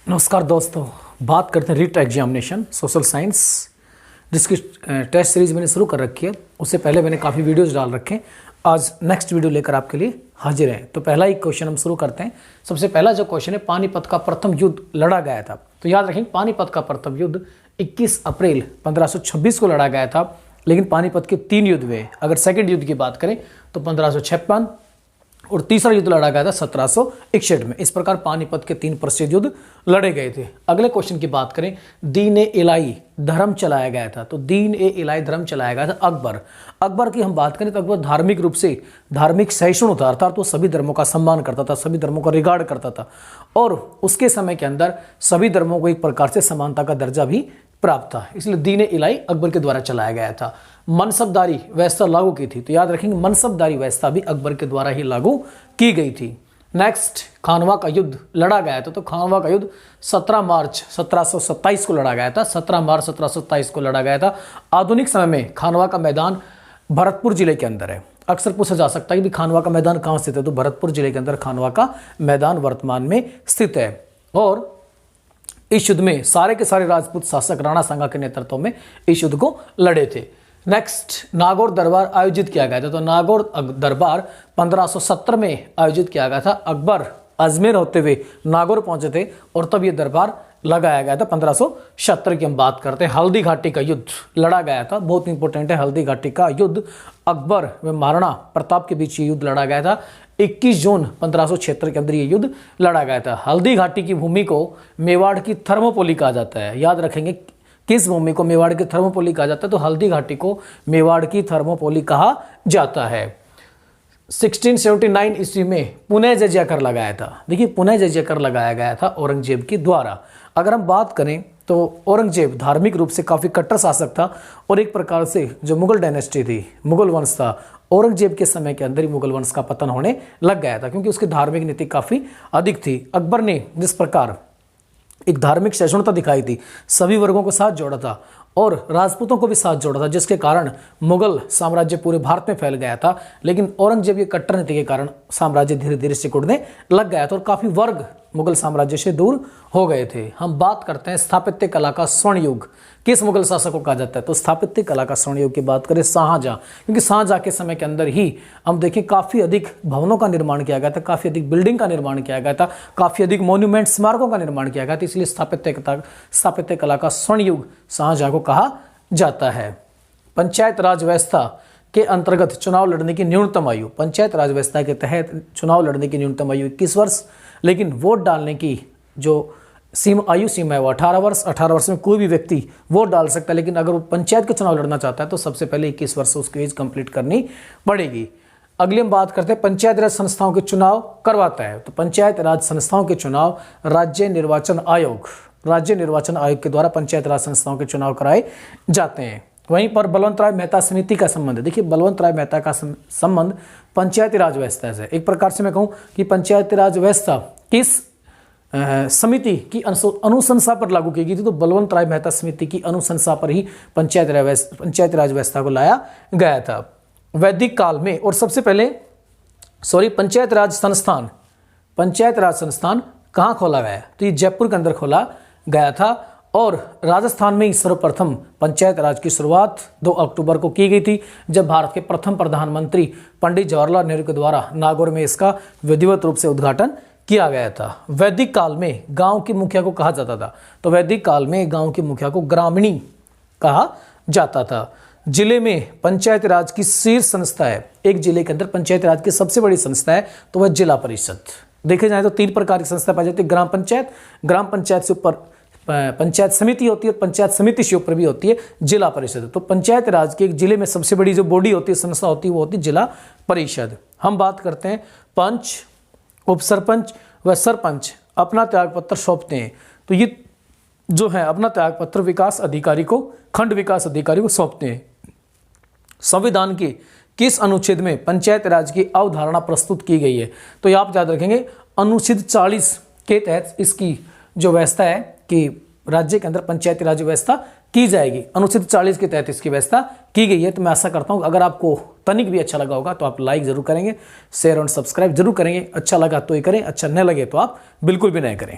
नमस्कार दोस्तों, बात करते हैं रीट एग्जामिनेशन सोशल साइंस, जिसकी टेस्ट सीरीज मैंने शुरू कर रखी है। उससे पहले मैंने काफ़ी वीडियोस डाल रखे हैं। आज नेक्स्ट वीडियो लेकर आपके लिए हाजिर है। तो पहला ही क्वेश्चन हम शुरू करते हैं। सबसे पहला जो क्वेश्चन है, पानीपत का प्रथम युद्ध लड़ा गया था। तो याद रखेंगे, पानीपत का प्रथम युद्ध 21 अप्रैल 1526 को लड़ा गया था। लेकिन पानीपत के 3 युद्ध हुए। अगर सेकेंड युद्ध की बात करें तो 1556 और तीसरा युद्ध लड़ा गया था 1761 में। इस प्रकार पानीपत के 3 प्रसिद्ध युद्ध लड़े गए थे। अगले क्वेश्चन की बात करें, दीन ए इलाही धर्म चलाया गया था। तो दीन ए इलाही धर्म चलाया गया था अकबर की हम बात करें तो अकबर धार्मिक रूप से धार्मिक सहिष्णु था, अर्थात वो सभी धर्मों का सम्मान करता था, सभी धर्मों का रिगार्ड करता था और उसके समय के अंदर सभी धर्मों को एक प्रकार से समानता का दर्जा भी प्राप्त था। इसलिए दीन ए इलाही अकबर के द्वारा चलाया गया था। मनसबदारी व्यवस्था लागू की थी। तो याद रखेंगे, मनसबदारी व्यवस्था भी अकबर के द्वारा ही लागू की गई थी। नेक्स्ट, खानवा का युद्ध लड़ा गया था। तो खानवा का युद्ध 17 मार्च 1727 को लड़ा गया था। 17 मार्च 1727 को लड़ा गया था। आधुनिक समय में खानवा का मैदान भरतपुर जिले के अंदर है। अक्सर पूछा जा सकता है कि खानवा का मैदान कहाँ स्थित है। तो भरतपुर जिले के अंदर खानवा का मैदान वर्तमान में स्थित है। और इस युद्ध में सारे के सारे राजपूत शासक राणा सांगा के नेतृत्व में इस युद्ध को लड़े थे। नेक्स्ट, नागौर दरबार आयोजित किया गया था। तो नागौर दरबार 1570 में आयोजित किया गया था। अकबर अजमेर होते हुए नागौर पहुंचे थे और तब ये दरबार लगाया गया था। 1570 की हम बात करते हैं। हल्दी घाटी का युद्ध लड़ा गया था। बहुत इंपॉर्टेंट है हल्दी घाटी का युद्ध। अकबर व महाराणा प्रताप के बीच ये युद्ध लड़ा गया था। 21 जून 1576 के अंदर ये युद्ध लड़ा गया था। हल्दी घाटी की भूमि को मेवाड़ की थर्मोपोली कहा जाता है। याद रखेंगे, किस भूमि को मेवाड़ की थर्मोपोली कहा जाता है। तो हल्दी घाटी को मेवाड़ की थर्मोपोली कहा जाता है। 1679 ईस्वी में पुनः जजिया कर लगाया था। देखिए, पुनः जजिया कर लगाया गया था औरंगजेब के द्वारा। अगर हम बात करें तो औरंगजेब धार्मिक रूप से काफ़ी कट्टर शासक था और एक प्रकार से जो मुगल डायनेस्टी थी, मुगल वंश था, औरंगजेब के समय के अंदर ही मुगल वंश का पतन होने लग गया था, क्योंकि उसकी धार्मिक नीति काफ़ी अधिक थी। अकबर ने जिस प्रकार एक धार्मिक सहिष्णुता दिखाई थी, सभी वर्गों को साथ जोड़ा था और राजपूतों को भी साथ जोड़ा था, जिसके कारण मुगल साम्राज्य पूरे भारत में फैल गया था। लेकिन औरंगजेब की कट्टर नीति के कारण साम्राज्य धीरे धीरे सिकुड़ने लग गया था और काफ़ी वर्ग मुगल साम्राज्य से दूर हो गए थे। हम बात करते हैं स्थापत्य कला का स्वर्ण युग किस मुगल शासक को कहा जाता है। तो स्थापत्य कला का स्वर्ण युग की बात करें शाहजहां, क्योंकि शाहजहां के समय के अंदर ही हम देखें काफ़ी अधिक भवनों का निर्माण किया गया था, काफ़ी अधिक बिल्डिंग का निर्माण किया गया था, काफ़ी अधिक मोन्यूमेंट स्मारकों का निर्माण किया गया था। इसलिए स्थापत्य कला का स्वर्ण युग शाहजहां को कहा जाता है। पंचायत राज व्यवस्था के अंतर्गत चुनाव लड़ने की न्यूनतम आयु, पंचायत राज व्यवस्था के तहत चुनाव लड़ने की न्यूनतम आयु 21 वर्ष, लेकिन वोट डालने की जो आयु सीमा है वो 18 वर्ष। 18 वर्ष में कोई भी व्यक्ति वोट डाल सकता है, लेकिन अगर वो पंचायत के चुनाव लड़ना चाहता है तो सबसे पहले 21 वर्ष उसकी एज कंप्लीट करनी पड़ेगी। अगली हम बात करते हैं, पंचायत राज संस्थाओं के चुनाव करवाता है। तो पंचायत राज संस्थाओं के चुनाव राज्य निर्वाचन आयोग के द्वारा पंचायत राज संस्थाओं के चुनाव कराए जाते हैं। वहीं पर बलवंत राय मेहता समिति का संबंध है। देखिए, बलवंत राय मेहता का संबंध पंचायती राज व्यवस्था से। एक प्रकार से मैं कहूँ कि पंचायती राज व्यवस्था किस समिति की अनुशंसा पर लागू की गई थी। तो बलवंत राय मेहता समिति की अनुशंसा पर ही पंचायती राज व्यवस्था को लाया गया था। वैदिक काल में और सबसे पहले पंचायत राज संस्थान कहाँ खोला गया? तो ये जयपुर के अंदर खोला गया था और राजस्थान में ही सर्वप्रथम पंचायत राज की शुरुआत 2 अक्टूबर को की गई थी, जब भारत के प्रथम प्रधानमंत्री पंडित जवाहरलाल नेहरू के द्वारा नागौर में इसका विधिवत रूप से उद्घाटन किया गया था। वैदिक काल में गांव के मुखिया को कहा जाता था। तो वैदिक काल में गांव के मुखिया को ग्रामीणी कहा जाता था। जिले में पंचायत राज की शीर्ष संस्था है। एक जिले के अंदर पंचायत राज की सबसे बड़ी संस्था है तो वह जिला परिषद। देखे जाए तो 3 प्रकार की संस्था पाई जाती है। ग्राम पंचायत से ऊपर पंचायत समिति होती है, पंचायत समिति से ऊपर भी होती है जिला परिषद। तो पंचायत राज के एक जिले में सबसे बड़ी जो बॉडी होती है, संस्था होती है, वो होती है जिला परिषद। हम बात करते हैं, पंच, उप सरपंच व सरपंच अपना त्यागपत्र सौंपते हैं। तो ये जो है अपना त्यागपत्र विकास अधिकारी को, खंड विकास अधिकारी को सौंपते हैं। संविधान के किस अनुच्छेद में पंचायत राज की अवधारणा प्रस्तुत की गई है? तो ये आप याद रखेंगे, अनुच्छेद 40 के तहत इसकी जो व्यवस्था है कि राज्य के अंदर पंचायती राज व्यवस्था की जाएगी। अनुच्छेद 40 के तहत इसकी व्यवस्था की गई है। तो मैं आशा करता हूँ अगर आपको तनिक भी अच्छा लगा होगा तो आप लाइक जरूर करेंगे, शेयर और सब्सक्राइब जरूर करेंगे। अच्छा लगा तो ही करें, अच्छा न लगे तो आप बिल्कुल भी नहीं करें।